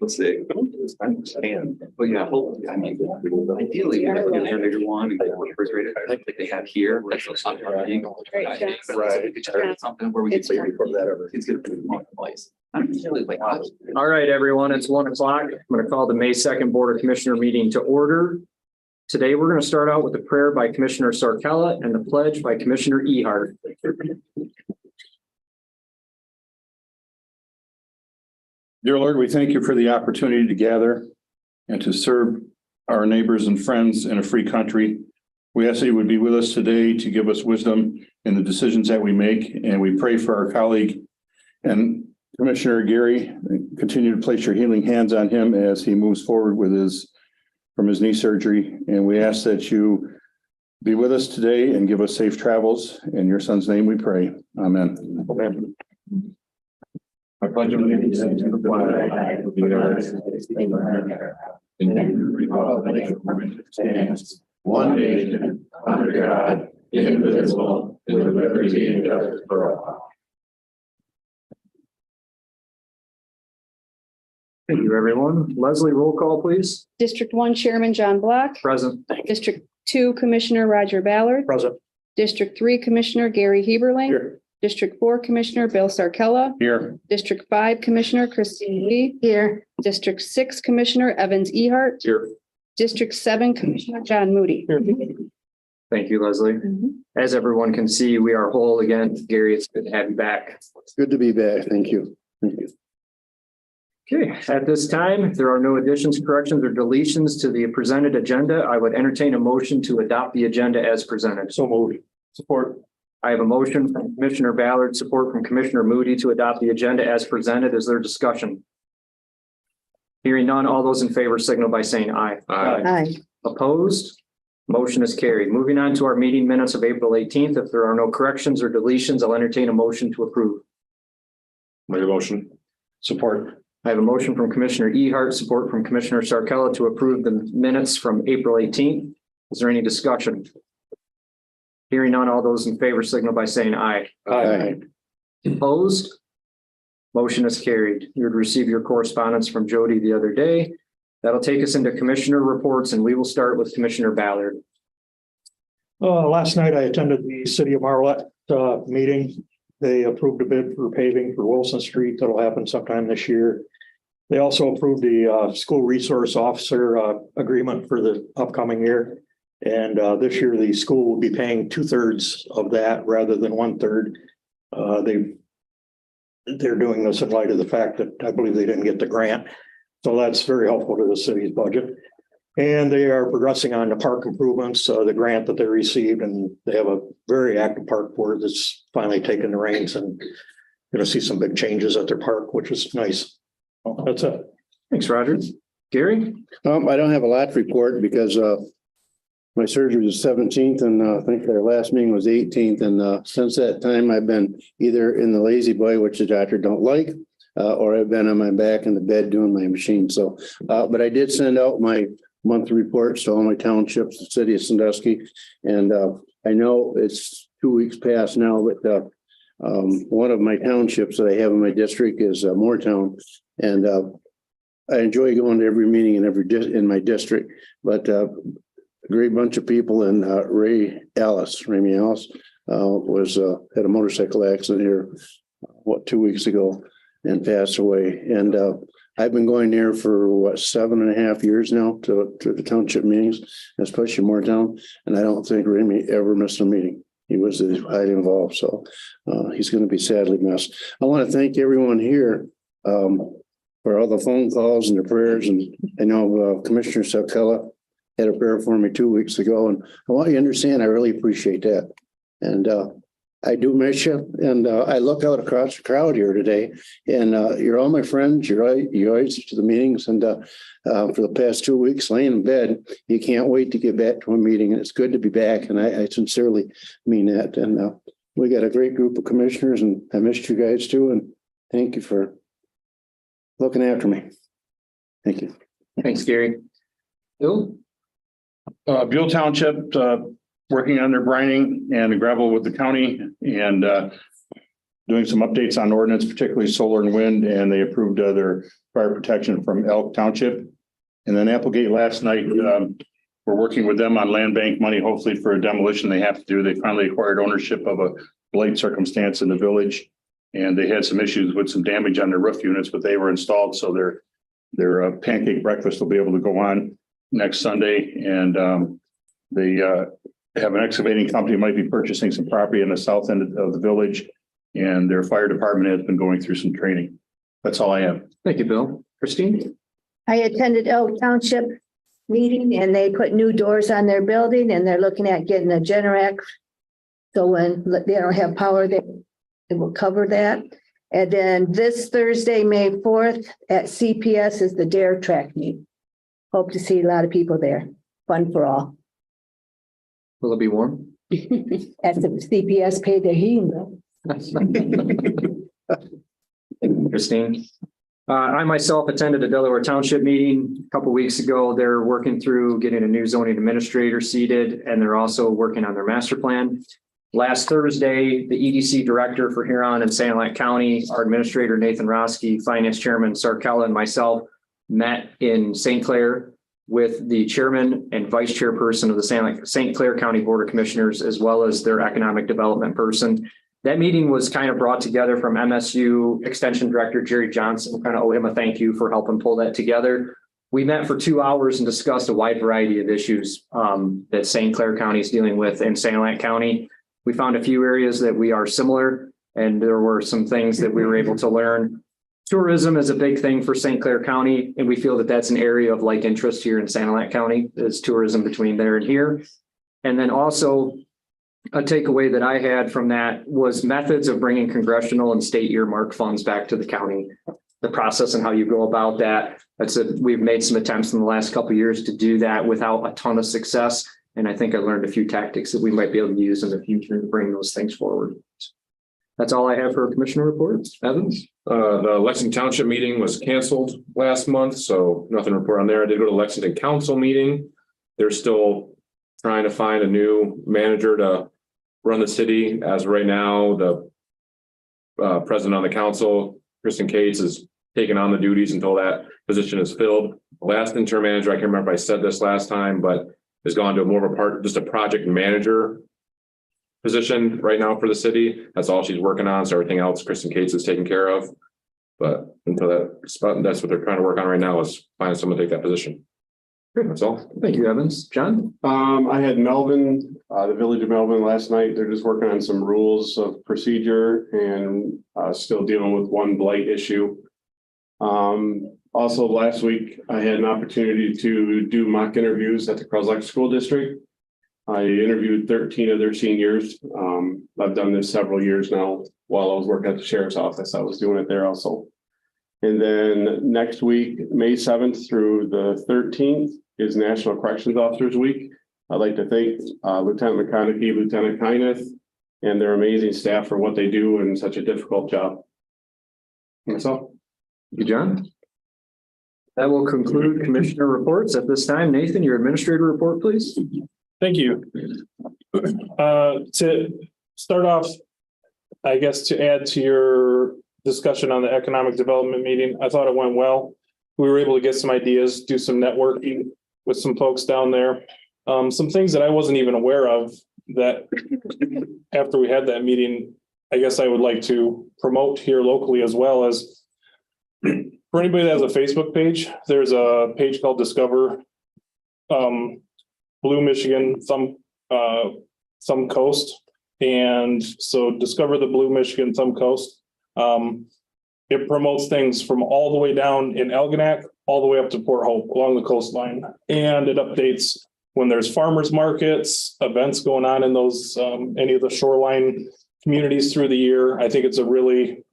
Let's see. I understand. But yeah, hopefully, I mean, ideally, you know, they're bigger one and go first grade like they have here. Where it's something where we can say before that it's gonna be more place. I'm really like. All right, everyone, it's 1 o'clock. I'm going to call the May 2nd Board of Commissioner meeting to order. Today, we're going to start out with a prayer by Commissioner Sarkella and the pledge by Commissioner Ehart. Dear Lord, we thank you for the opportunity to gather and to serve our neighbors and friends in a free country. We ask that you would be with us today to give us wisdom in the decisions that we make. And we pray for our colleague and Commissioner Gary, continue to place your healing hands on him as he moves forward with from his knee surgery. And we ask that you be with us today and give us safe travels. In your son's name we pray. Amen. Amen. I pledge allegiance to the flag of the United States of America and to the republic for which it stands, one nation, under God, indivisible, with liberty and justice for all. Thank you, everyone. Leslie, roll call, please. District 1 Chairman John Block. Present. District 2 Commissioner Roger Ballard. Present. District 3 Commissioner Gary Heberling. Here. District 4 Commissioner Bill Sarkella. Here. District 5 Commissioner Christine Lee. Here. District 6 Commissioner Evans Ehart. Here. District 7 Commissioner John Moody. Thank you, Leslie. As everyone can see, we are whole again. Gary, it's good to have you back. It's good to be back. Thank you. Thank you. Okay, at this time, if there are no additions, corrections, or deletions to the presented agenda, I would entertain a motion to adopt the agenda as presented. So moved. Support. I have a motion from Commissioner Ballard, support from Commissioner Moody to adopt the agenda as presented. Is there discussion? Hearing none, all those in favor signal by saying aye. Aye. Opposed? Motion is carried. Moving on to our meeting minutes of April 18th. If there are no corrections or deletions, I'll entertain a motion to approve. Make a motion. Support. I have a motion from Commissioner Ehart, support from Commissioner Sarkella to approve the minutes from April 18th. Is there any discussion? Hearing none, all those in favor signal by saying aye. Aye. Opposed? Motion is carried. You would receive your correspondence from Jody the other day. That'll take us into commissioner reports, and we will start with Commissioner Ballard. Last night I attended the City of Marlette meeting. They approved a bid for paving for Wilson Street. That'll happen sometime this year. They also approved the school resource officer agreement for the upcoming year. And this year the school will be paying 2/3 of that rather than 1/3. They're doing this in light of the fact that I believe they didn't get the grant. So that's very helpful to the city's budget. And they are progressing on the park improvements, the grant that they received, and they have a very active park board that's finally taken the reins and going to see some big changes at their park, which is nice. That's it. Thanks, Roger. Gary? I don't have a lot to report because my surgery was 17th and I think their last meeting was 18th. And since that time, I've been either in the lazy boy, which the doctor don't like, or I've been on my back in the bed doing my machine. So, but I did send out my monthly reports to all my townships, the city of Sandusky. And I know it's 2 weeks past now, but one of my townships that I have in my district is Moortown. And I enjoy going to every meeting in my district, but a great bunch of people. And Ramy Ellis was had a motorcycle accident here, 2 weeks ago and passed away. And I've been going there for 7.5 years now to the township meetings, especially Moortown. And I don't think Ramy ever missed a meeting. He was highly involved. So he's going to be sadly missed. I want to thank everyone here for all the phone calls and the prayers. And I know Commissioner Sarkella had a prayer for me 2 weeks ago. And I want you to understand, I really appreciate that. And I do miss you. And I look out across the crowd here today, and you're all my friends. You're always to the meetings. And for the past 2 weeks, laying in bed, you can't wait to get back to a meeting. And it's good to be back. And I sincerely mean that. And we got a great group of commissioners, and I missed you guys too. And thank you for looking after me. Thank you. Thanks, Gary. Bill? Buell Township, working on their brining and gravel with the county. And doing some updates on ordinance, particularly solar and wind, and they approved their fire protection from Elk Township. And then Applegate last night, we're working with them on land bank money, hopefully for a demolition they have to do. They finally acquired ownership of a blight circumstance in the village. And they had some issues with some damage on their roof units, but they were installed. So their pancake breakfast will be able to go on next Sunday. And they have an excavating company might be purchasing some property in the south end of the village. And their fire department has been going through some training. That's all I have. Thank you, Bill. Christine? I attended Elk Township meeting and they put new doors on their building and they're looking at getting a Generac. So when they don't have power, it will cover that. And then this Thursday, May 4th at CPS is the Dare Track meet. Hope to see a lot of people there. Fun for all. Will it be warm? As the CPS paid their heating bill. Christine? I myself attended a Delaware Township meeting a couple weeks ago. They're working through getting a new zoning administrator seated, and they're also working on their master plan. Last Thursday, the EDC director for Huron and Sanilac County, our administrator, Nathan Roski, finance chairman, Sarkella, and myself met in St. Clair with the chairman and vice chairperson of the St. Clair County Board of Commissioners, as well as their economic development person. That meeting was kind of brought together from MSU Extension Director Jerry Johnson. We kind of owe him a thank you for helping pull that together. We met for 2 hours and discussed a wide variety of issues that St. Clair County is dealing with in Sanilac County. We found a few areas that we are similar, and there were some things that we were able to learn. Tourism is a big thing for St. Clair County, and we feel that that's an area of like interest here in Sanilac County, is tourism between there and here. And then also, a takeaway that I had from that was methods of bringing congressional and state earmark funds back to the county, the process and how you go about that. We've made some attempts in the last couple of years to do that without a ton of success. And I think I learned a few tactics that we might be able to use in the future to bring those things forward. That's all I have for commissioner reports. Evans? The Lexington Township meeting was canceled last month, so nothing to report on there. I did go to Lexington Council meeting. They're still trying to find a new manager to run the city. As right now, the president on the council, Kristen Cates, is taking on the duties until that position is filled. The last interim manager, I can't remember if I said this last time, but has gone to more of just a project manager position right now for the city. That's all she's working on. So everything else Kristen Cates is taking care of. But until that spot, that's what they're trying to work on right now, is find someone to take that position. That's all. Thank you, Evans. John? I had Melvin, the village of Melvin last night. They're just working on some rules of procedure and still dealing with one blight issue. Also last week, I had an opportunity to do mock interviews at the Croslex School District. I interviewed 13 of their seniors. I've done this several years now. While I was working at the sheriff's office, I was doing it there also. And then next week, May 7th through the 13th is National Corrections Officers Week. I'd like to thank Lieutenant McConaughey, Lieutenant Kyneth, and their amazing staff for what they do in such a difficult job. That's all. Thank you, John. That will conclude commissioner reports at this time. Nathan, your administrator report, please. Thank you. To start off, I guess to add to your discussion on the economic development meeting, I thought it went well. We were able to get some ideas, do some networking with some folks down there. Some things that I wasn't even aware of that after we had that meeting, I guess I would like to promote here locally, as well as for anybody that has a Facebook page. There's a page called Discover Blue Michigan Thumb Coast. And so Discover the Blue Michigan Thumb Coast. It promotes things from all the way down in Algonac, all the way up to Port Hope along the coastline. And it updates when there's farmers markets, events going on in those, any of the shoreline communities through the year. I think it's a really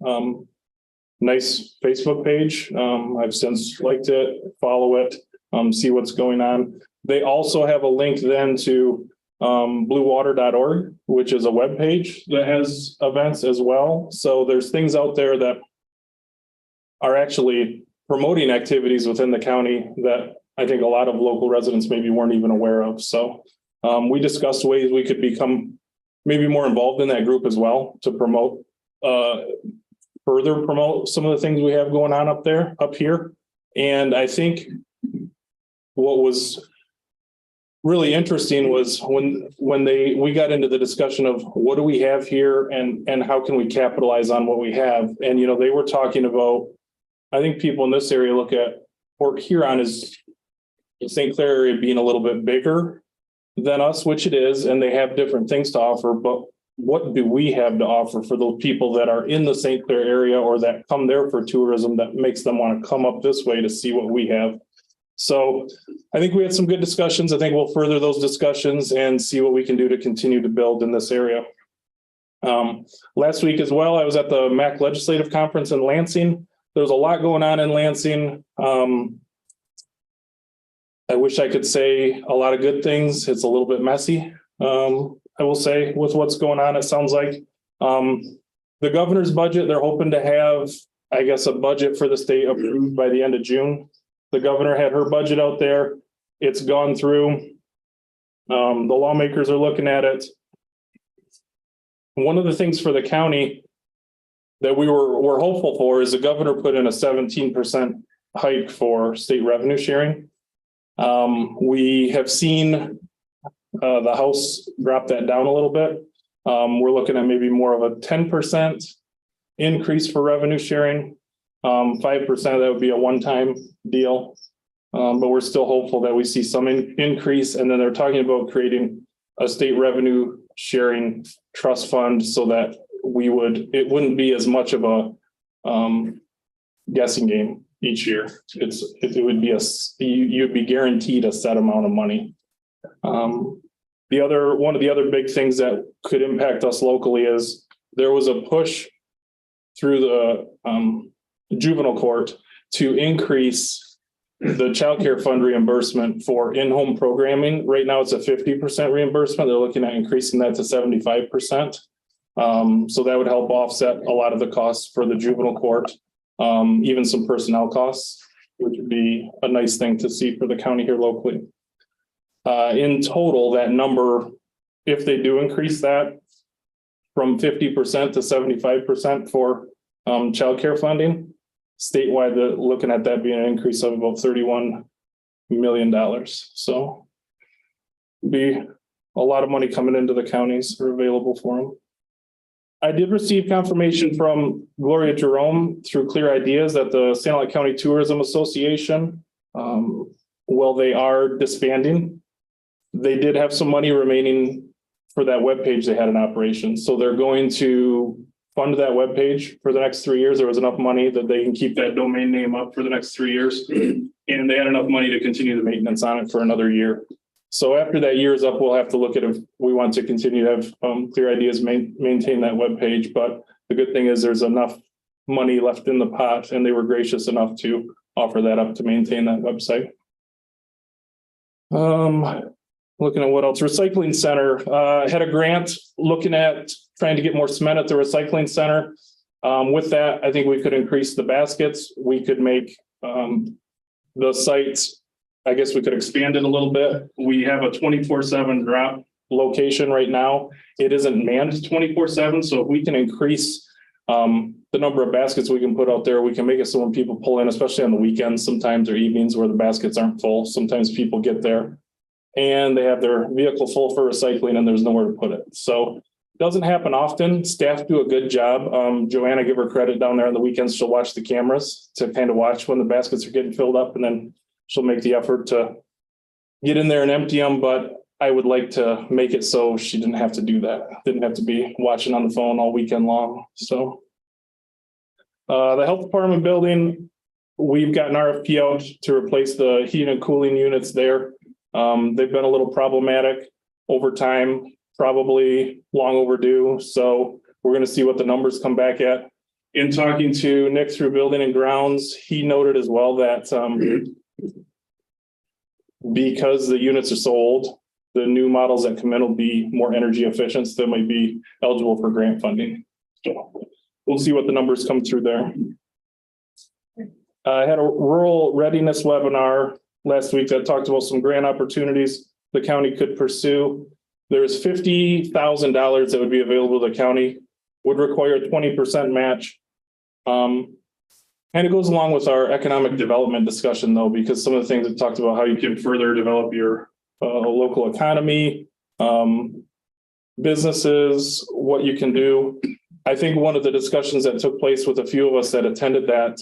nice Facebook page. I've since liked it, follow it, see what's going on. They also have a link then to bluewater.org, which is a web page that has events as well. So there's things out there that are actually promoting activities within the county that I think a lot of local residents maybe weren't even aware of. So we discussed ways we could become maybe more involved in that group as well to promote further promote some of the things we have going on up here. And I think what was really interesting was when we got into the discussion of what do we have here and how can we capitalize on what we have. And, they were talking about, I think people in this area look at Port Huron as the St. Clair area being a little bit bigger than us, which it is, and they have different things to offer, but what do we have to offer for those people that are in the St. Clair area or that come there for tourism that makes them want to come up this way to see what we have? So I think we had some good discussions. I think we'll further those discussions and see what we can do to continue to build in this area. Last week as well, I was at the MAC Legislative Conference in Lansing. There was a lot going on in Lansing. I wish I could say a lot of good things. It's a little bit messy. I will say with what's going on, it sounds like the governor's budget, they're hoping to have, I guess, a budget for the state approved by the end of June. The governor had her budget out there. It's gone through. The lawmakers are looking at it. One of the things for the county that we're hopeful for is the governor put in a 17% hike for state revenue sharing. We have seen the House drop that down a little bit. We're looking at maybe more of a 10% increase for revenue sharing. 5% of that would be a one-time deal. But we're still hopeful that we see some increase. And then they're talking about creating a state revenue sharing trust fund so that it wouldn't be as much of a guessing game each year. It would be you'd be guaranteed a set amount of money. One of the other big things that could impact us locally is there was a push through the juvenile court to increase the child care fund reimbursement for in-home programming. Right now it's a 50% reimbursement. They're looking at increasing that to 75%. So that would help offset a lot of the costs for the juvenile court, even some personnel costs, which would be a nice thing to see for the county here locally. In total, that number, if they do increase that from 50% to 75% for childcare funding, statewide, they're looking at that being an increase of about $31 million. So be a lot of money coming into the counties or available for them. I did receive confirmation from Gloria Jerome through Clear Ideas that the Sanilac County Tourism Association, they are disbanding. They did have some money remaining for that webpage they had in operation. So they're going to fund that webpage for the next 3 years. There was enough money that they can keep that domain name up for the next 3 years. And they had enough money to continue the maintenance on it for another year. So after that year is up, we'll have to look at if we want to continue to have Clear Ideas maintain that webpage. But the good thing is there's enough money left in the pot, and they were gracious enough to offer that up to maintain that website. Looking at what else, recycling center, had a grant looking at trying to get more cement at the recycling center. With that, I think we could increase the baskets. We could make the sites, I guess we could expand it a little bit. We have a 24/7 drop location right now. It isn't manned 24/7. So if we can increase the number of baskets we can put out there, we can make it so when people pull in, especially on the weekends, sometimes or evenings where the baskets aren't full, sometimes people get there and they have their vehicle full for recycling and there's nowhere to put it. So it doesn't happen often. Staff do a good job. Joanna, give her credit down there on the weekends. She'll watch the cameras to kind of watch when the baskets are getting filled up, and then she'll make the effort to get in there and empty them. But I would like to make it so she didn't have to do that. Didn't have to be watching on the phone all weekend long. So the health department building, we've got an RFP out to replace the heating and cooling units there. They've been a little problematic over time, probably long overdue. So we're going to see what the numbers come back at. In talking to Nick through Building and Grounds, he noted as well that because the units are so old, the new models that come in will be more energy efficient, so they might be eligible for grant funding. So we'll see what the numbers come through there. I had a rural readiness webinar last week that talked about some grant opportunities the county could pursue. There's $50,000 that would be available to the county would require a 20% match. And it goes along with our economic development discussion though, because some of the things it talked about how you can further develop your local economy, businesses, what you can do. I think one of the discussions that took place with a few of us that attended that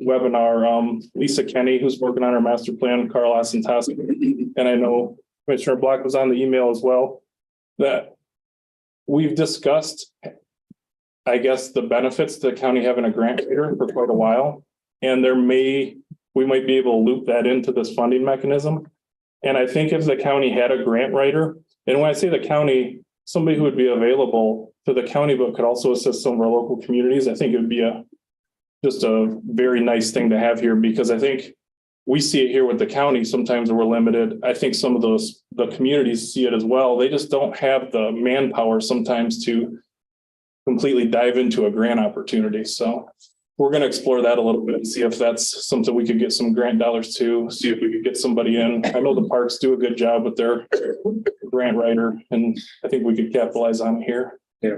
webinar, Lisa Kenny, who's working on our master plan, Carl Assentas, and I know Commissioner Black was on the email as well, that we've discussed, I guess, the benefits to the county having a grant writer for quite a while. And we might be able to loop that into this funding mechanism. And I think if the county had a grant writer, and when I say the county, somebody who would be available to the county, but could also assist some of our local communities, I think it would be just a very nice thing to have here, because I think we see it here with the county. Sometimes we're limited. I think some of the communities see it as well. They just don't have the manpower sometimes to completely dive into a grant opportunity. So we're going to explore that a little bit and see if that's something we could get some grant dollars to, see if we could get somebody in. I know the parks do a good job with their grant writer, and I think we could capitalize on it here. Yeah.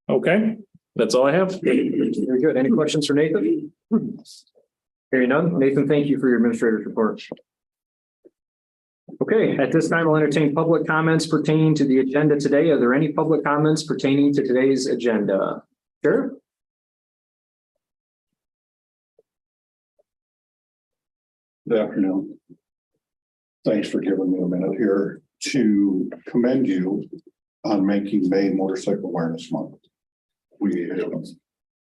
Okay, that's all I have. Very good. Any questions for Nathan? Hearing none. Nathan, thank you for your administrator's report. Okay, at this time, I'll entertain public comments pertaining to the agenda today. Are there any public comments pertaining to today's agenda? Sure. Good afternoon. Thanks for giving me a minute here to commend you on making May Motorcycle Awareness Month.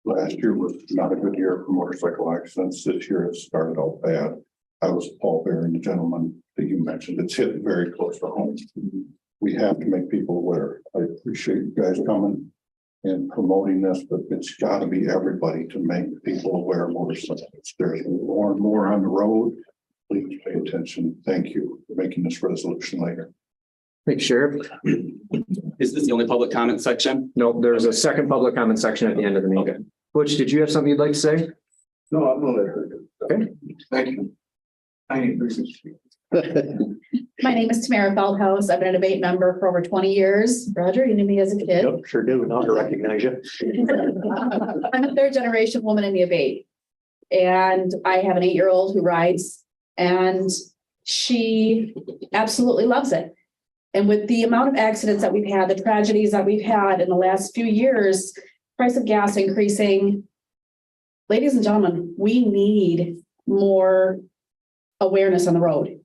Last year was not a good year for motorcycle accidents. This year it started out bad. I was Paul Bearing, the gentleman that you mentioned. It's hit very close to home. We have to make people aware. I appreciate you guys coming and promoting this, but it's got to be everybody to make people aware of motorcycles. There's more and more on the road. Please pay attention. Thank you for making this resolution later. Thanks, Sheriff. Is this the only public comment section? Nope, there's a second public comment section at the end of the meeting. Okay. Butch, did you have something you'd like to say? No, I'm not there. Okay. Thank you. My name is Tamara Feldhaus. I've been a debate member for over 20 years. Roger, you knew me as a kid. Yep, sure do. Now to recognize you. I'm a third generation woman in the debate. And I have an 8-year-old who rides, and she absolutely loves it. And with the amount of accidents that we've had, the tragedies that we've had in the last few years, price of gas increasing. Ladies and gentlemen, we need more awareness on the road.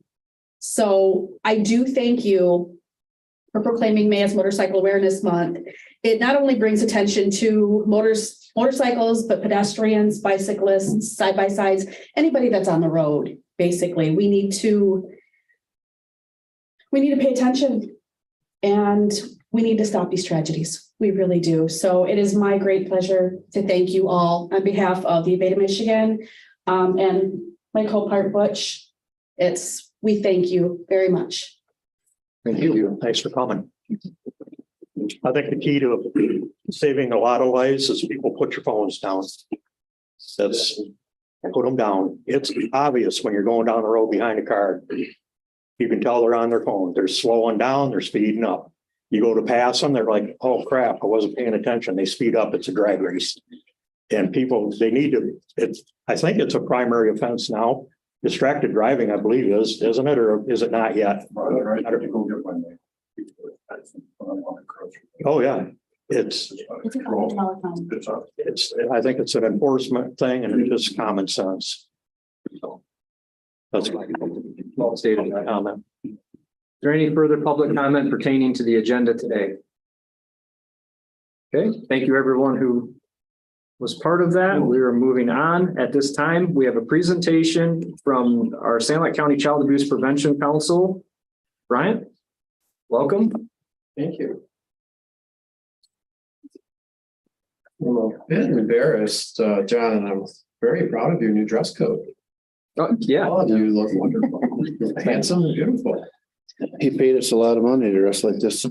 So I do thank you for proclaiming May as Motorcycle Awareness Month. It not only brings attention to motorcycles, but pedestrians, bicyclists, side-by-sides, anybody that's on the road. Basically, we need to pay attention, and we need to stop these tragedies. We really do. So it is my great pleasure to thank you all on behalf of the Beta Michigan and my co-part Butch. We thank you very much. Thank you. Thanks for coming. I think the key to saving a lot of lives is people put your phones down. Put them down. It's obvious when you're going down the road behind a car. You can tell they're on their phone. They're slowing down, they're speeding up. You go to pass them, they're like, oh crap, I wasn't paying attention. They speed up, it's a drag race. And people, they need to, I think it's a primary offense now. Distracted driving, I believe isn't it, or is it not yet? Oh, yeah. I think it's an enforcement thing, and it's just common sense. That's Well stated in that comment. Is there any further public comment pertaining to the agenda today? Okay, thank you everyone who was part of that. We are moving on. At this time, we have a presentation from our St. Louis County Child Abuse Prevention Council. Brian, welcome. Thank you. Well, a bit embarrassed, John, and I'm very proud of your new dress code. Yeah. All of you look wonderful, handsome and beautiful. He paid us a lot of money to dress like this.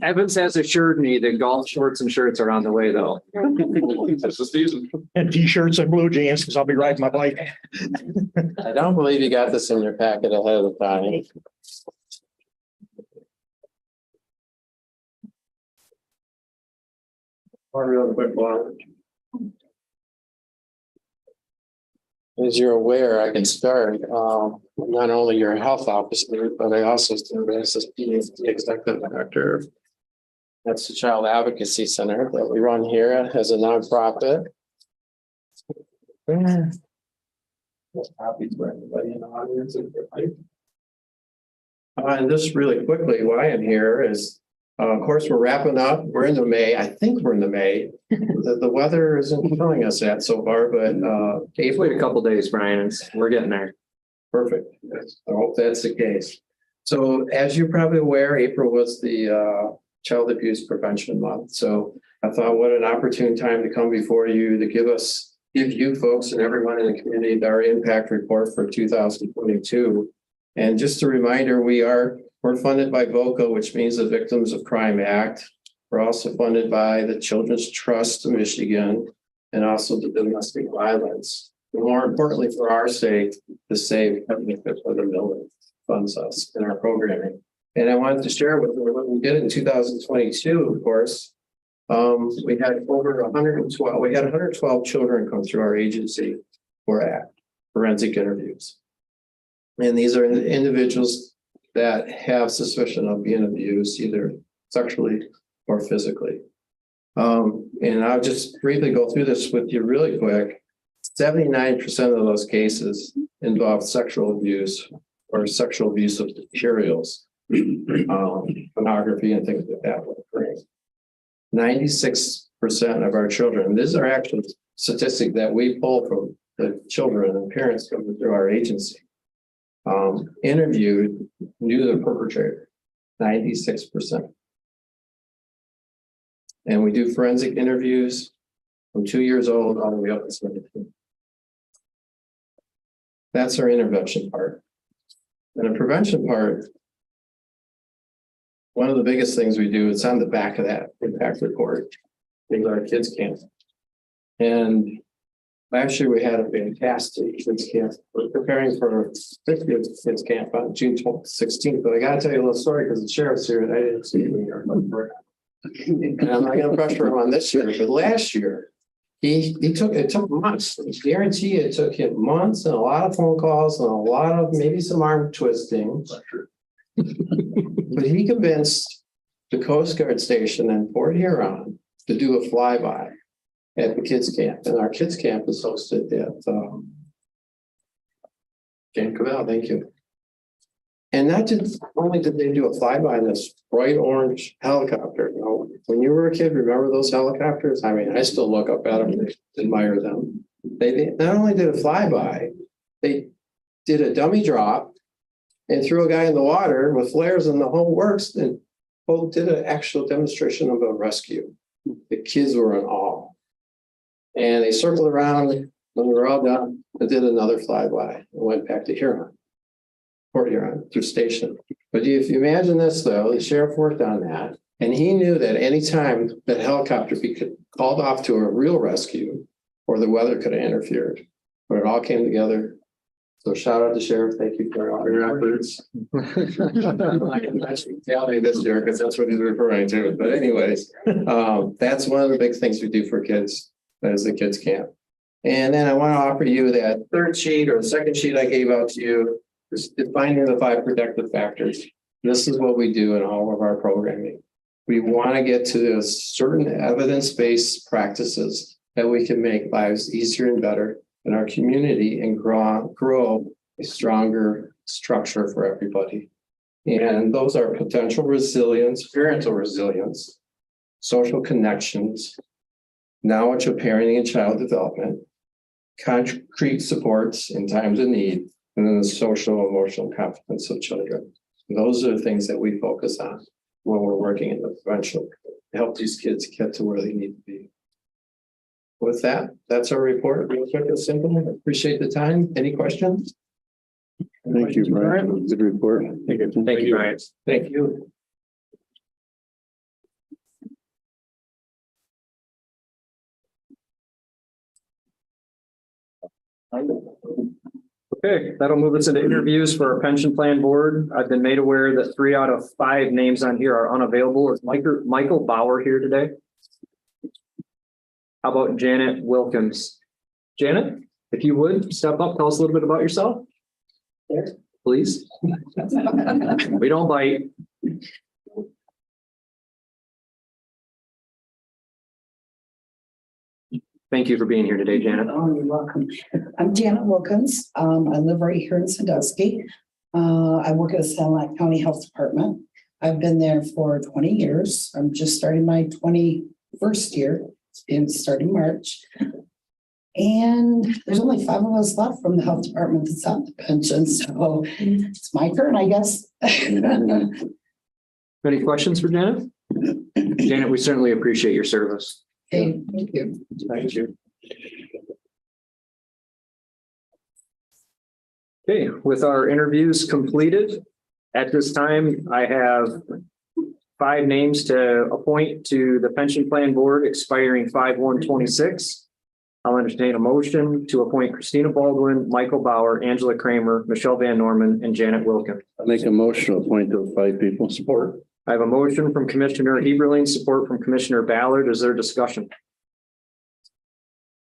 Evans has assured me that golf shorts and shirts are on the way though. This is season. And t-shirts and blue jeans, because I'll be riding my bike. I don't believe you got this in your packet ahead of time. As you're aware, I can start, not only your health officer, but I also serve as the executive director. That's the Child Advocacy Center that we run here as a nonprofit. Copies for everybody in the audience. And just really quickly, why I'm here is, of course, we're wrapping up. We're into May. I think we're into May. The weather isn't telling us that so far, but Wait a couple days, Brian. We're getting there. perfect. I hope that's the case. So as you're probably aware, April was the Child Abuse Prevention Month. So I thought what an opportune time to come before you to give you folks and everyone in the community our impact report for 2022. And just a reminder, we're funded by BOCA, which means the Victims of Crime Act. We're also funded by the Children's Trust of Michigan and also the Domestic Violence. But more importantly, for our sake, the Save Benefit for the Million funds us in our programming. And I wanted to share with you what we did in 2022, of course. We had over 112, we had 112 children come through our agency for forensic interviews. And these are individuals that have suspicion of being abused, either sexually or physically. And I'll just briefly go through this with you really quick. 79% of those cases involve sexual abuse or sexual abuse of materials, pornography and things like that. 96% of our children, these are actually statistics that we pull from the children and parents coming through our agency, interviewed, knew the perpetrator, 96%. And we do forensic interviews from 2 years old all the way up to 17. That's our intervention part. And the prevention part, one of the biggest things we do is on the back of that impact report, is our kids camp. And last year we had a fantastic kids camp. We're preparing for 50th kids camp on June 16th. But I gotta tell you a little story because the sheriff's here and I didn't see him here. And I'm not gonna pressure him on this year, but last year it took months. I guarantee it took him months and a lot of phone calls and a lot of maybe some arm twisting. But he convinced the Coast Guard station in Port Huron to do a flyby at the kids camp. And our kids camp is hosted at Camp Cabell, thank you. And not just only did they do a flyby in this bright orange helicopter. You know, when you were a kid, remember those helicopters? I mean, I still look up at them and admire them. They not only did a flyby, they did a dummy drop and threw a guy in the water with flares and the whole works, and both did an actual demonstration of a rescue. The kids were in awe. And they circled around when we were all done and did another flyby and went back to Huron, Port Huron, through station. But if you imagine this though, the sheriff worked on that, and he knew that anytime that helicopter be called off to a real rescue, or the weather could have interfered, but it all came together. So shout out to Sheriff, thank you for all your efforts. I can actually tell you this year because that's what he's referring to. But anyways, that's one of the big things we do for kids as the kids camp. And then I want to offer you that third sheet or the second sheet I gave out to you, is defining the 5 protective factors. This is what we do in all of our programming. We want to get to certain evidence-based practices that we can make lives easier and better in our community and grow a stronger structure for everybody. And those are potential resilience, parental resilience, social connections, knowledge of parenting and child development, concrete supports in times of need, and then the social emotional competence of children. And those are the things that we focus on when we're working in the prevention to help these kids get to where they need to be. With that, that's our report. Real quick and simple. Appreciate the time. Any questions? Thank you, Brian. Good report. Thank you, Brian. Thank you. Okay, that'll move us into interviews for our pension plan board. I've been made aware that 3 out of 5 names on here are unavailable. Is Michael Bauer here today? How about Janet Wilkins? Janet, if you would, step up, tell us a little bit about yourself. Please. We don't bite. Thank you for being here today, Janet. Oh, you're welcome. I'm Janet Wilkins. I live right here in Sandusky. I work at the Sanilac County Health Department. I've been there for 20 years. I'm just starting my 21st year starting March. And there's only 5 of us left from the health department that's on the pension. So it's my turn, I guess. Any questions for Janet? Janet, we certainly appreciate your service. Okay, thank you. Thank you. Okay, with our interviews completed, at this time, I have 5 names to appoint to the pension plan board expiring 5/1/26. I'll entertain a motion to appoint Christina Baldwin, Michael Bauer, Angela Kramer, Michelle Van Norman, and Janet Wilkin. I'll make a motion to appoint those 5 people. Support. I have a motion from Commissioner Heberlein, support from Commissioner Ballard. Is there discussion?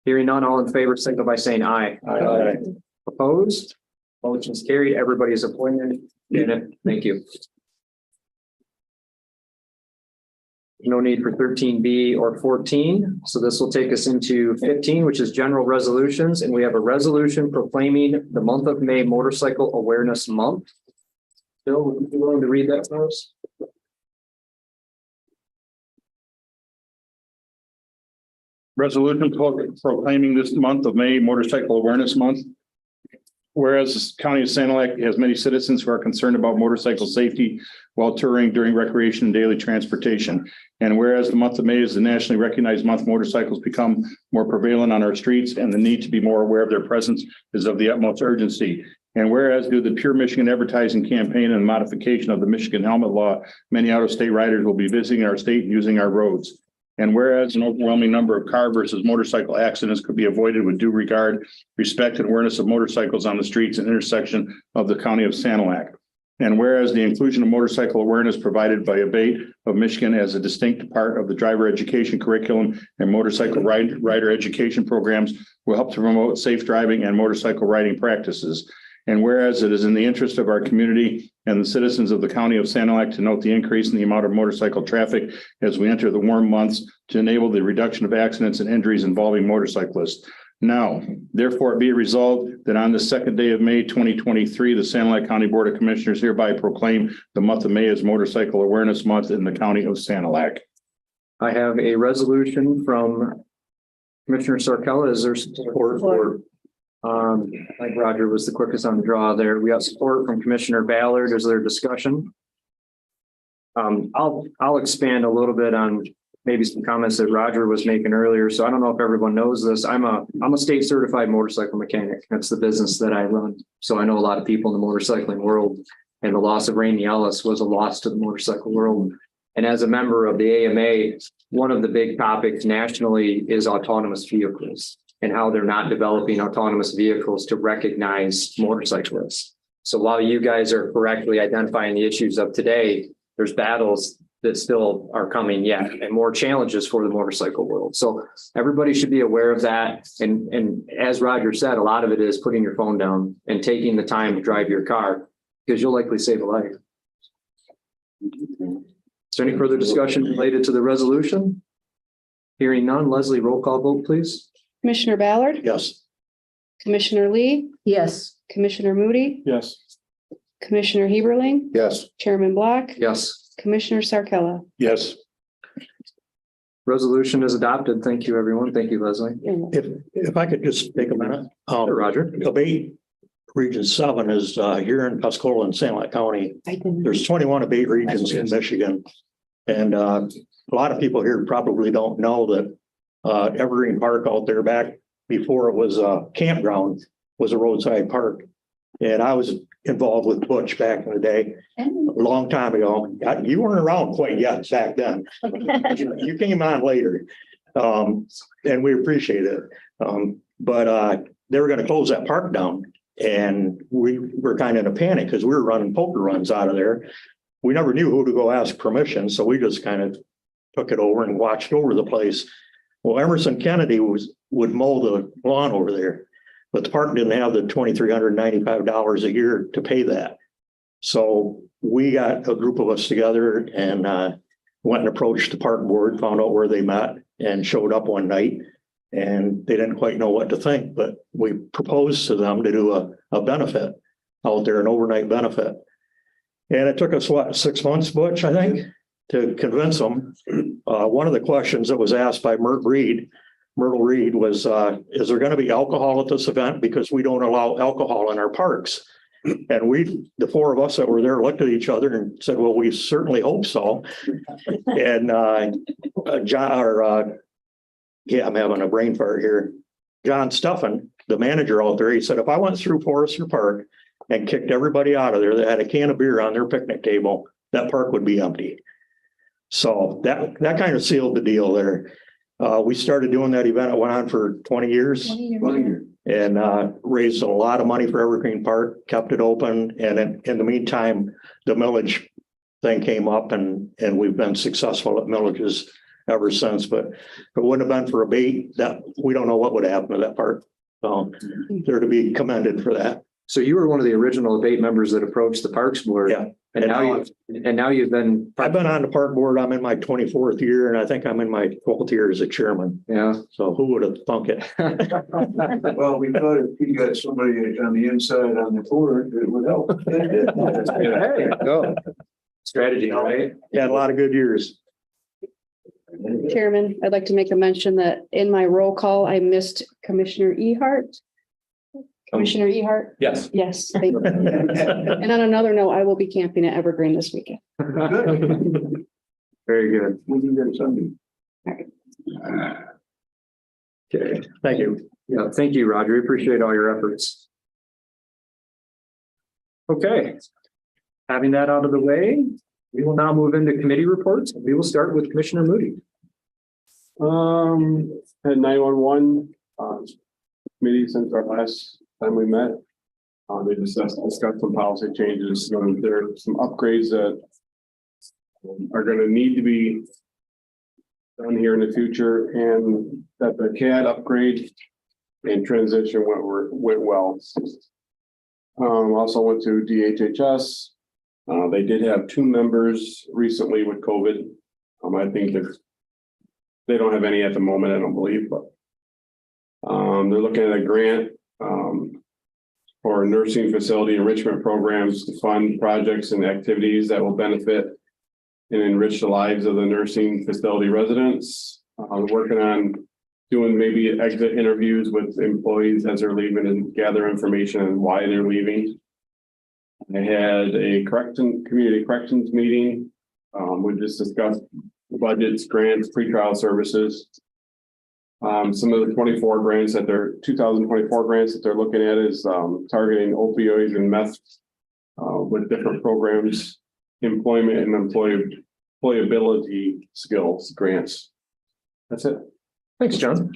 Hearing none, all in favor, signal by saying aye. Aye. Opposed? Motion is carried. Everybody is appointed. Janet, thank you. No need for 13B or 14. So this will take us into 15, which is general resolutions. And we have a resolution proclaiming the month of May Motorcycle Awareness Month. Bill, would you be willing to read that for us? Resolution proclaiming this month of May Motorcycle Awareness Month. Whereas the county of Sanilac has many citizens who are concerned about motorcycle safety while touring during recreation and daily transportation. And whereas the month of May is the nationally recognized month, motorcycles become more prevalent on our streets and the need to be more aware of their presence is of the utmost urgency. And whereas due to the Pure Michigan advertising campaign and modification of the Michigan helmet law, many out-of-state riders will be visiting our state and using our roads. And whereas an overwhelming number of car versus motorcycle accidents could be avoided with due regard, respect, and awareness of motorcycles on the streets and intersection of the county of Sanilac. And whereas the inclusion of motorcycle awareness provided by ABATE of Michigan as a distinct part of the driver education curriculum and motorcycle rider education programs will help to promote safe driving and motorcycle riding practices. And whereas it is in the interest of our community and the citizens of the county of Sanilac to note the increase in the amount of motorcycle traffic as we enter the warm months to enable the reduction of accidents and injuries involving motorcyclists. Now, therefore, be it resolved that on the 2nd day of May 2023, the Sanilac County Board of Commissioners hereby proclaim the month of May as Motorcycle Awareness Month in the county of Sanilac. I have a resolution from Commissioner Sarkella. Is there support for? I think Roger was the quickest on the draw there. We have support from Commissioner Ballard. Is there discussion? I'll expand a little bit on maybe some comments that Roger was making earlier. So I don't know if everyone knows this. I'm a state certified motorcycle mechanic. That's the business that I run. So I know a lot of people in the motorcycling world, and the loss of Rainey Ellis was a loss to the motorcycle world. And as a member of the AMA, one of the big topics nationally is autonomous vehicles and how they're not developing autonomous vehicles to recognize motorcyclists. So while you guys are correctly identifying the issues of today, there's battles that still are coming yet and more challenges for the motorcycle world. So everybody should be aware of that. And as Roger said, a lot of it is putting your phone down and taking the time to drive your car because you'll likely save a life. Is there any further discussion related to the resolution? Hearing none, Leslie, roll call vote, please. Commissioner Ballard, Yes. Commissioner Lee, Yes. Commissioner Moody, Yes. Commissioner Heberlein, Yes. Chairman Block, Yes. Commissioner Sarkella. Yes. Resolution is adopted. Thank you, everyone. Thank you, Leslie. If I could just take a minute. Roger. ABATE Region 7 is here in Tuscola and Sanilac County. There's 21 ABATE regions in Michigan. And a lot of people here probably don't know that Evergreen Park out there back before it was a campground was a roadside park. And I was involved with Butch back in the day, a long time ago. You weren't around quite yet back then. You came on later. And we appreciate it. But they were going to close that park down. And we were kind of in a panic because we were running poker runs out of there. We never knew who to go ask permission. So we just kind of took it over and watched over the place. Well, Emerson Kennedy would mow the lawn over there, but the park didn't have the $2,395 a year to pay that. So we got a group of us together and went and approached the park board, found out where they met and showed up one night. And they didn't quite know what to think, but we proposed to them to do a benefit out there, an overnight benefit. And it took us, 6 months, Butch, I think, to convince them. One of the questions that was asked by Myrtle Reed was, is there going to be alcohol at this event? Because we don't allow alcohol in our parks. And the four of us that were there looked at each other and said, well, we certainly hope so. And I'm having a brain fart here. John Stuffin, the manager out there, he said, if I went through Forester Park and kicked everybody out of there that had a can of beer on their picnic table, that park would be empty. So that kind of sealed the deal there. We started doing that event. It went on for 20 years. 20 years. And raised a lot of money for Evergreen Park, kept it open. And in the meantime, the millage thing came up and we've been successful at millages ever since. But if it wouldn't have been for abate, that we don't know what would happen to that park. So they're to be commended for that. So you were one of the original debate members that approached the Parks Board. Yeah. And now you've been. I've been on the park board. I'm in my 24th year and I think I'm in my 12th year as a chairman. Yeah. So who would have thunk it? Well, we thought if you got somebody on the inside on the board, it would help. Hey, go. Strategy, right? Yeah, a lot of good years. Chairman, I'd like to make a mention that in my roll call, I missed Commissioner Ehart. Commissioner Ehart? Yes. Yes, thank you. And on another note, I will be camping at Evergreen this weekend. Very good. We can get Sunday. Okay. Thank you. Yeah, thank you, Roger. We appreciate all your efforts. Okay. Having that out of the way, we will now move into committee reports. We will start with Commissioner Moody. Had 911 committee since our last time we met. They discussed some policy changes. There are some upgrades that are going to need to be done here in the future, and that the CAD upgrade and transition went well. Also went to DHHS. They did have 2 members recently with COVID. I think that they don't have any at the moment, I don't believe, but they're looking at a grant for nursing facility enrichment programs to fund projects and activities that will benefit and enrich the lives of the nursing facility residents. Working on doing maybe exit interviews with employees as they're leaving and gather information on why they're leaving. I had a community corrections meeting. We just discussed budgets, grants, pretrial services. Some of the 2024 grants that they're looking at is targeting opioids and meth with different programs, employment and employability skills grants. That's it. Thanks, John.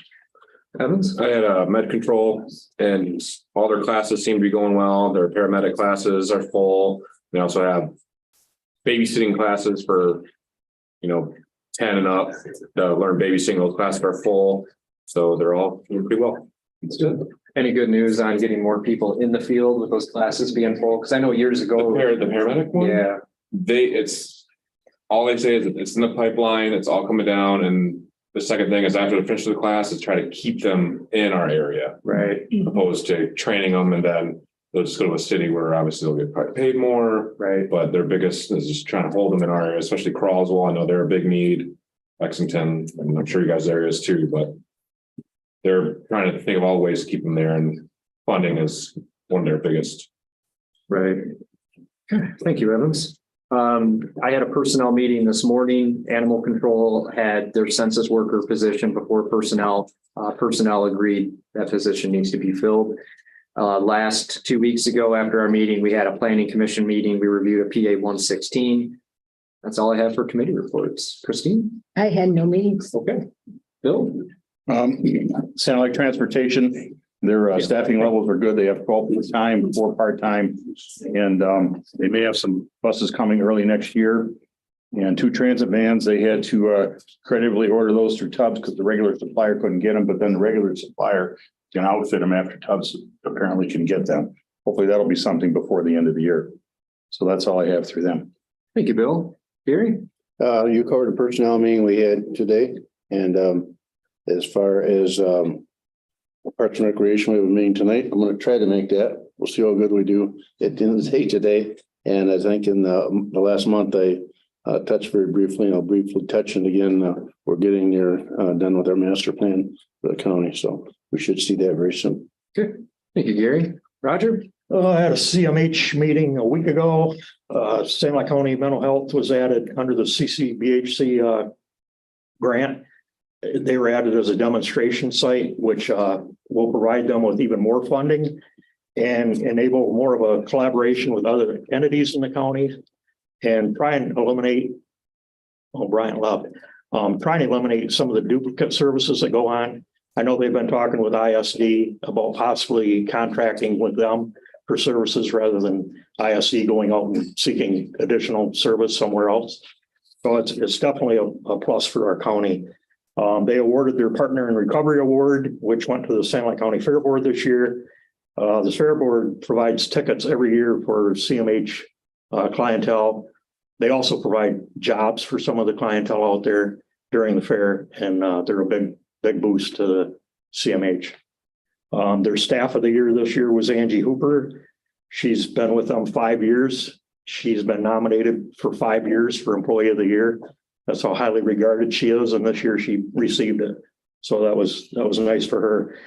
Evans? I had med control and all their classes seem to be going well. Their paramedic classes are full. They also have babysitting classes for, 10 and up to learn babysitting. Those classes are full. So they're all doing pretty well. It's good. Any good news on getting more people in the field with those classes being full? Because I know years ago. The paramedic one? Yeah. It's all they say is that it's in the pipeline. It's all coming down. And the second thing is after they finish the class is try to keep them in our area. Right. Opposed to training them and then they'll just go to a city where obviously they'll get paid more. Right. But their biggest is just trying to hold them in our area, especially Croswell. I know they're a big need. Lexington, and I'm sure you guys' areas too, but they're trying to think of all ways to keep them there, and funding is one of their biggest. Right. Okay. Thank you, Evans. I had a personnel meeting this morning. Animal control had their census worker position before personnel. Personnel agreed that position needs to be filled. Last 2 weeks ago, after our meeting, we had a planning commission meeting. We reviewed a PA 116. That's all I have for committee reports. Christine? I had no meetings. Okay. Bill? Sound like transportation, their staffing levels are good. They have 12 full-time, 4 part-time, and they may have some buses coming early next year. And 2 transit vans, they had to creditably order those through Tubbs because the regular supplier couldn't get them, but then the regular supplier can outfit them after Tubbs apparently can get them. Hopefully that'll be something before the end of the year. So that's all I have through them. Thank you, Bill. Gary? You covered the personnel meeting we had today, and as far as Parks and Recreation, we have a meeting tonight. I'm gonna try to make that. We'll see how good we do at the end of the day today. And I think in the last month, I touched very briefly, and I'll briefly touch it again. We're getting near done with our master plan for the county, so we should see that very soon. Okay. Thank you, Gary. Roger? I had a CMH meeting a week ago. St. Louis County Mental Health was added under the CCBHC grant. They were added as a demonstration site, which will provide them with even more funding and enable more of a collaboration with other entities in the county and try and eliminate, Brian Love, trying to eliminate some of the duplicate services that go on. I know they've been talking with ISD about possibly contracting with them for services rather than ISD going out and seeking additional service somewhere else. So it's definitely a plus for our county. They awarded their Partner in Recovery Award, which went to the St. Louis County Fair Board this year. The Fair Board provides tickets every year for CMH clientele. They also provide jobs for some of the clientele out there during the fair, and they're a big boost to the CMH. Their staff of the year this year was Angie Hooper. She's been with them 5 years. She's been nominated for 5 years for Employee of the Year. That's how highly regarded she is, and this year she received it. So that was nice for her.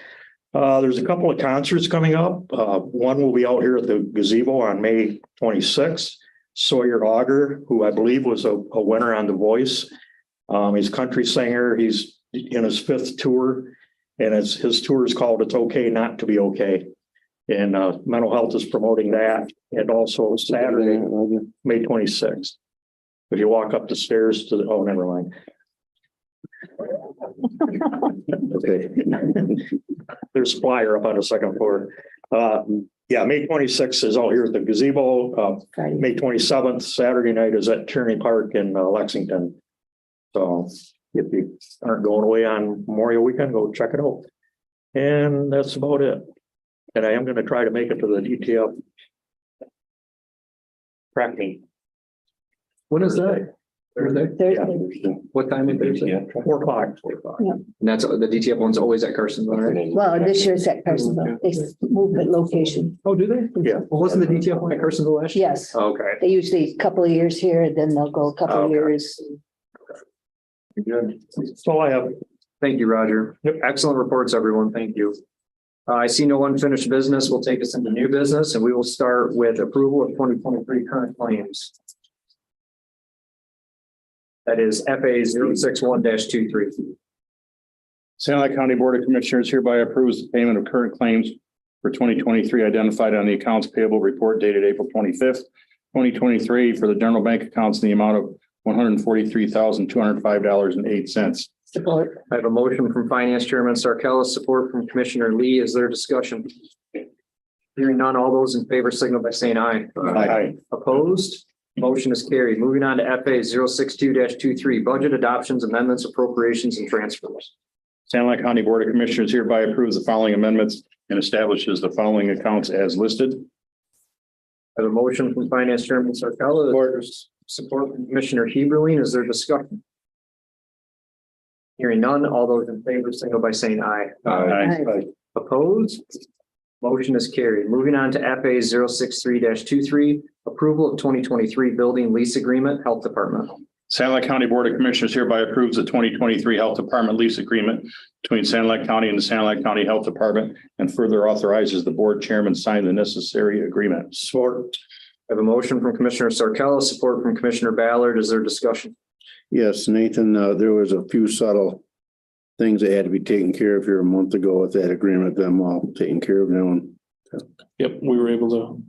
There's a couple of concerts coming up. One will be out here at the gazebo on May 26th. Sawyer Auger, who I believe was a winner on The Voice. He's a country singer. He's in his 5th tour, and his tour is called It's Okay Not to Be Okay. And Mental Health is promoting that. And also Saturday, May 26th. If you walk up the stairs to the, never mind. Okay. There's a flyer up on the 2nd floor. May 26th is out here at the gazebo. May 27th, Saturday night, is at Tierney Park in Lexington. So if you aren't going away on Memorial Weekend, go check it out. And that's about it. And I am going to try to make it to the DTF track meet. When is that? Thursday? Thursday. What time is it? 4 o'clock. Yeah. And that's the DTF one's always at Carsonville, right? Well, this year's at Carsonville. They moved the location. Oh, do they? Yeah. Well, wasn't the DTF one at Carsonville last year? Yes. Okay. They usually a couple of years here, then they'll go a couple of Okay. years. Good. That's all I have. Thank you, Roger. Excellent reports, everyone. Thank you. I see no unfinished business. We'll take us into new business, and we will start with approval of 2023 current claims. That is FA 061-23. St. Louis County Board of Commissioners hereby approves the payment of current claims for 2023 identified on the accounts payable report dated April 25th, 2023 for the general bank accounts in the amount of $143,205.08. Support. I have a motion from Finance Chairman Sarkella, support from Commissioner Lee. Is there discussion? Hearing none, all those in favor signal by saying aye. Aye. Opposed? Motion is carried. Moving on to FA 062-23, budget adoptions, amendments, appropriations, and transfers. St. Louis County Board of Commissioners hereby approves the following amendments and establishes the following accounts as listed. I have a motion from Finance Chairman Sarkella. Support from Commissioner Heberlein. Is there discussion? Hearing none, all those in favor signal by saying aye. Aye. Opposed? Motion is carried. Moving on to FA 063-23, approval of 2023 building lease agreement, Health Department. St. Louis County Board of Commissioners hereby approves the 2023 Health Department lease agreement between St. Louis County and the St. Louis County Health Department and further authorizes the board chairman sign the necessary agreement. Support. I have a motion from Commissioner Sarkella, support from Commissioner Ballard. Is there discussion? Yes, Nathan, there was a few subtle things that had to be taken care of here a month ago with that agreement, them all taken care of now. Yep, we were able to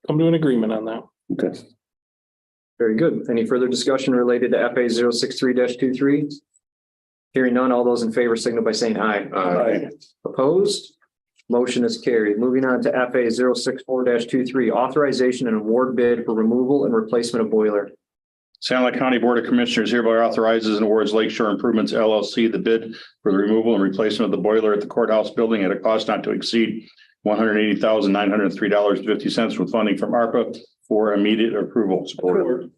come to an agreement on that. Okay. Very good. Any further discussion related to FA 063-23? Hearing none, all those in favor signal by saying aye. Aye. Opposed? Motion is carried. Moving on to FA 064-23, authorization and award bid for removal and replacement of boiler. Sanilac County Board of Commissioners hereby authorizes and awards Lakeshore Improvements LLC the bid for the removal and replacement of the boiler at the courthouse building at a cost not to exceed $180,903.50 with funding from ARPA for immediate approval. Support.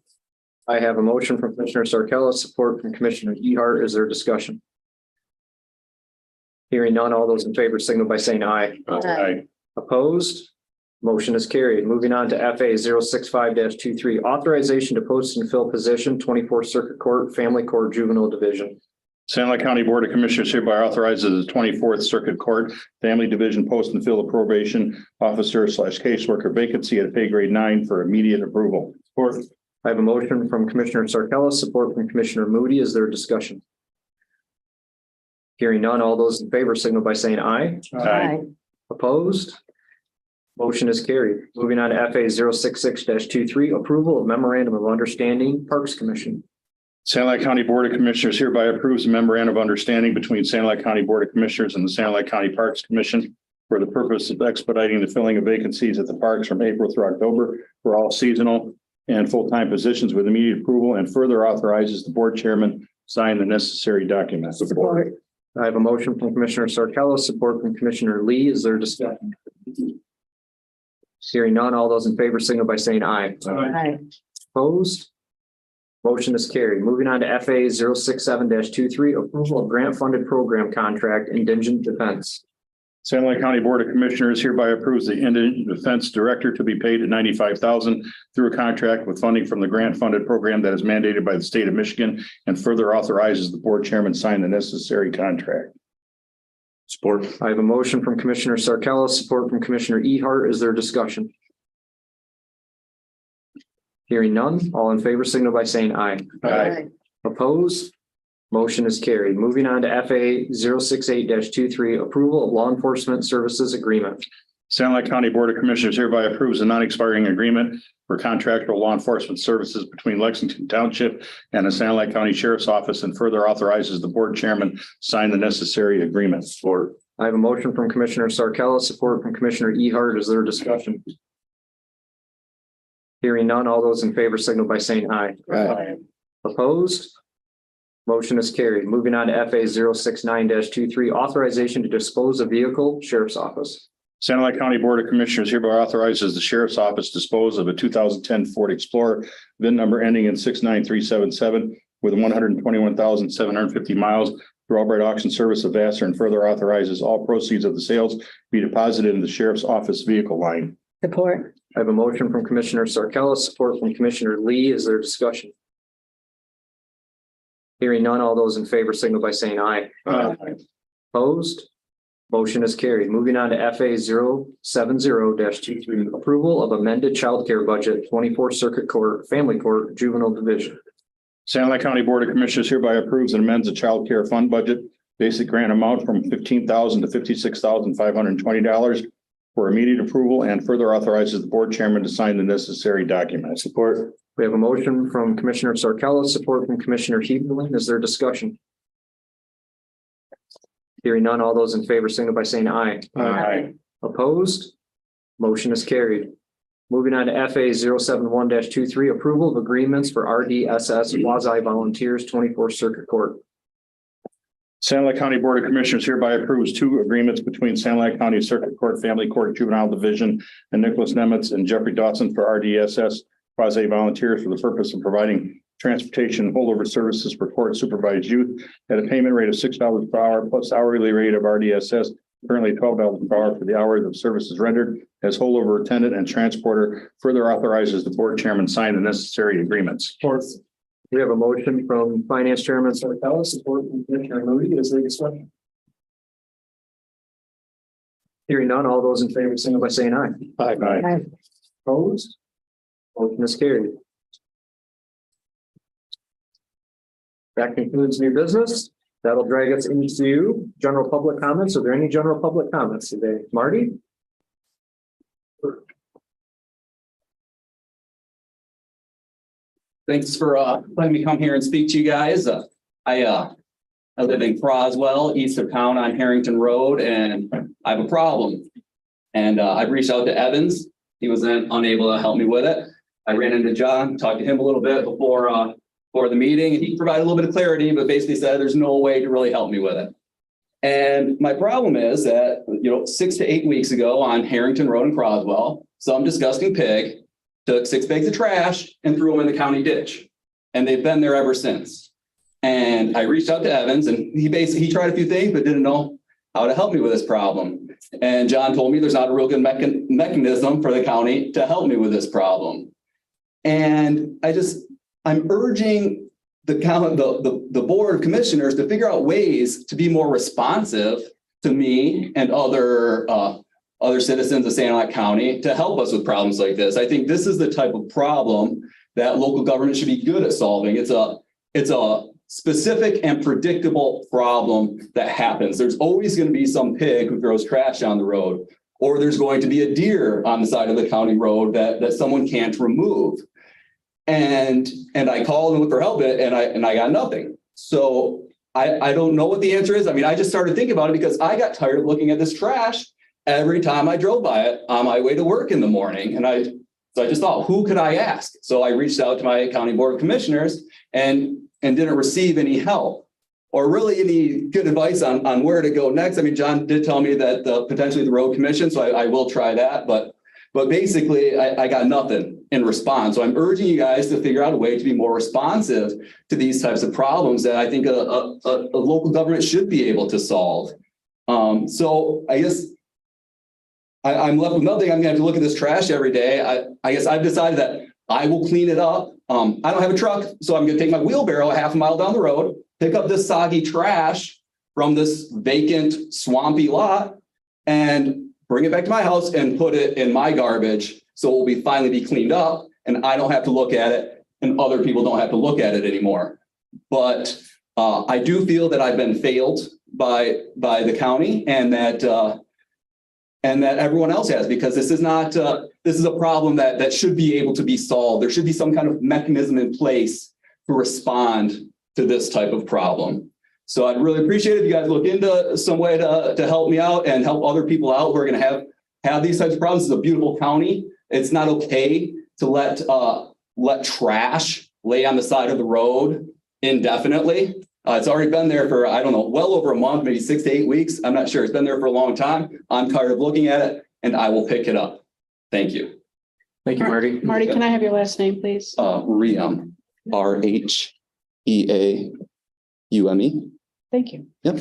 I have a motion from Commissioner Sarcella, support from Commissioner Ehart. Is there discussion? Hearing none, all those in favor signal by saying aye. Aye. Opposed? Motion is carried. Moving on to FA 065-23, authorization to post and fill position 24th Circuit Court, Family Court, Juvenile Division. Sanilac County Board of Commissioners hereby authorizes the 24th Circuit Court Family Division post and fill a probation officer / caseworker vacancy at pay grade 9 for immediate approval. Support. I have a motion from Commissioner Sarcella, support from Commissioner Moody. Is there discussion? Hearing none, all those in favor signal by saying aye. Aye. Opposed? Motion is carried. Moving on to FA 066-23, approval of memorandum of understanding, Parks Commission. Sanilac County Board of Commissioners hereby approves a memorandum of understanding between Sanilac County Board of Commissioners and the Sanilac County Parks Commission for the purpose of expediting the filling of vacancies at the parks from April through October for all seasonal and full-time positions with immediate approval, and further authorizes the board chairman sign the necessary documents. Support. I have a motion from Commissioner Sarcella, support from Commissioner Lee. Is there discussion? Hearing none, all those in favor signal by saying aye. Aye. Opposed? Motion is carried. Moving on to FA 067-23, approval of grant funded program contract, Indigent Defense. Sanilac County Board of Commissioners hereby approves the Indigent Defense Director to be paid at $95,000 through a contract with funding from the grant funded program that is mandated by the state of Michigan, and further authorizes the board chairman sign the necessary contract. Support. I have a motion from Commissioner Sarcella, support from Commissioner Ehart. Is there discussion? Hearing none, all in favor signal by saying aye. Aye. Opposed? Motion is carried. Moving on to FA 068-23, approval of law enforcement services agreement. Sanilac County Board of Commissioners hereby approves a non-expiring agreement for contractual law enforcement services between Lexington Township and the Sanilac County Sheriff's Office, and further authorizes the board chairman sign the necessary agreements. Support. I have a motion from Commissioner Sarcella, support from Commissioner Ehart. Is there discussion? Hearing none, all those in favor signal by saying aye. Aye. Opposed? Motion is carried. Moving on to FA 069-23, authorization to dispose of vehicle, Sheriff's Office. Sanilac County Board of Commissioners hereby authorizes the Sheriff's Office dispose of a 2010 Ford Explorer, VIN number ending in 69377, with 121,750 miles through Albright Auction Service of Vassar, and further authorizes all proceeds of the sales be deposited in the Sheriff's Office vehicle line. Support. I have a motion from Commissioner Sarcella, support from Commissioner Lee. Is there discussion? Hearing none, all those in favor signal by saying aye. Aye. Opposed? Motion is carried. Moving on to FA 070-23, approval of amended child care budget, 24th Circuit Court, Family Court, Juvenile Division. Sanilac County Board of Commissioners hereby approves and amends the child care fund budget basic grant amount from $15,000 to $56,520 for immediate approval, and further authorizes the board chairman to sign the necessary documents. Support. We have a motion from Commissioner Sarcella, support from Commissioner Heberlin. Is there discussion? Hearing none, all those in favor signal by saying aye. Aye. Opposed? Motion is carried. Moving on to FA 071-23, approval of agreements for RDSS quasi volunteers, 24th Circuit Court. Sanilac County Board of Commissioners hereby approves two agreements between Sanilac County Circuit Court, Family Court, Juvenile Division, and Nicholas Nemitz and Jeffrey Dawson for RDSS quasi volunteers for the purpose of providing transportation and holdover services for court supervised youth at a payment rate of $6 per hour plus hourly rate of RDSS, currently $12 per hour for the hours of services rendered as holdover attendant and transporter. Further authorizes the board chairman sign the necessary agreements. We have a motion from Finance Chairman Sarcella, support from Commissioner Moody. Is there discussion? Hearing none, all those in favor signal by saying aye. Aye. Opposed? Motion is carried. That concludes new business. That'll drag us into general public comments. Are there any general public comments today? Marty? Thanks for letting me come here and speak to you guys. I live in Croswell, east of town on Harrington Road, and I have a problem. And I've reached out to Evans. He was then unable to help me with it. I ran into John, talked to him a little bit before the meeting, and he provided a little bit of clarity, but basically said there's no way to really help me with it. And my problem is that, 6 to 8 weeks ago on Harrington Road in Croswell, some disgusting pig took 6 bags of trash and threw them in the county ditch. And they've been there ever since. And I reached out to Evans, and he tried a few things, but didn't know how to help me with this problem. And John told me there's not a real good mechanism for the county to help me with this problem. And I'm urging the board of commissioners to figure out ways to be more responsive to me and other citizens of Sanilac County to help us with problems like this. I think this is the type of problem that local government should be good at solving. It's a specific and predictable problem that happens. There's always going to be some pig who throws trash down the road, or there's going to be a deer on the side of the county road that someone can't remove. And I called and looked for help, and I got nothing. So I don't know what the answer is. I mean, I just started thinking about it because I got tired of looking at this trash every time I drove by it on my way to work in the morning. And so I just thought, who could I ask? So I reached out to my county board of commissioners and didn't receive any help or really any good advice on where to go next. I mean, John did tell me that potentially the road commission, so I will try that. But basically, I got nothing in response. So I'm urging you guys to figure out a way to be more responsive to these types of problems that I think a local government should be able to solve. So I guess I'm left with nothing. I'm going to have to look at this trash every day. I guess I've decided that I will clean it up. I don't have a truck, so I'm going to take my wheelbarrow a half a mile down the road, pick up this soggy trash from this vacant, swampy lot, and bring it back to my house and put it in my garbage. So it will finally be cleaned up, and I don't have to look at it, and other people don't have to look at it anymore. But I do feel that I've been failed by the county, and that everyone else has, because this is not this is a problem that should be able to be solved. There should be some kind of mechanism in place to respond to this type of problem. So I'd really appreciate it if you guys look into some way to help me out and help other people out who are going to have these types of problems. It's a beautiful county. It's not okay to let trash lay on the side of the road indefinitely. It's already been there for, I don't know, well over a month, maybe 6 to 8 weeks. I'm not sure. It's been there for a long time. I'm tired of looking at it, and I will pick it up. Thank you. Thank you, Marty. Marty, can I have your last name, please? Rheaume, RHEAUME. Thank you. Yep.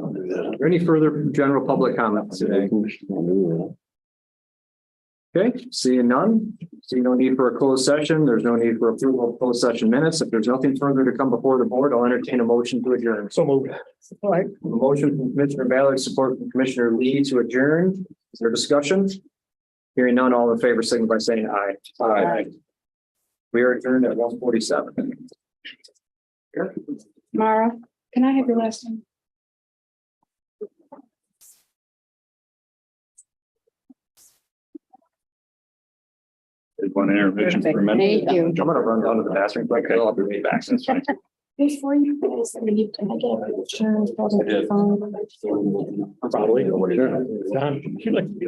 Are there any further general public comments today? Okay, seeing none, seeing no need for a closed session. There's no need for approval of closed session minutes. If there's nothing further to come before the board, I'll entertain a motion to adjourn. So moved. All right, a motion from Commissioner Ballard, support from Commissioner Lee to adjourn. Is there discussion? Hearing none, all in favor, signify by saying aye. Aye. We are adjourned at 1:47. Mara, can I have your last name? There's one intervention for a minute. Thank you. I'm gonna run down to the bathroom, but I'll be right back. That's fine. Before you guys leave, can I get a picture? I did. Probably. Don, would you like to be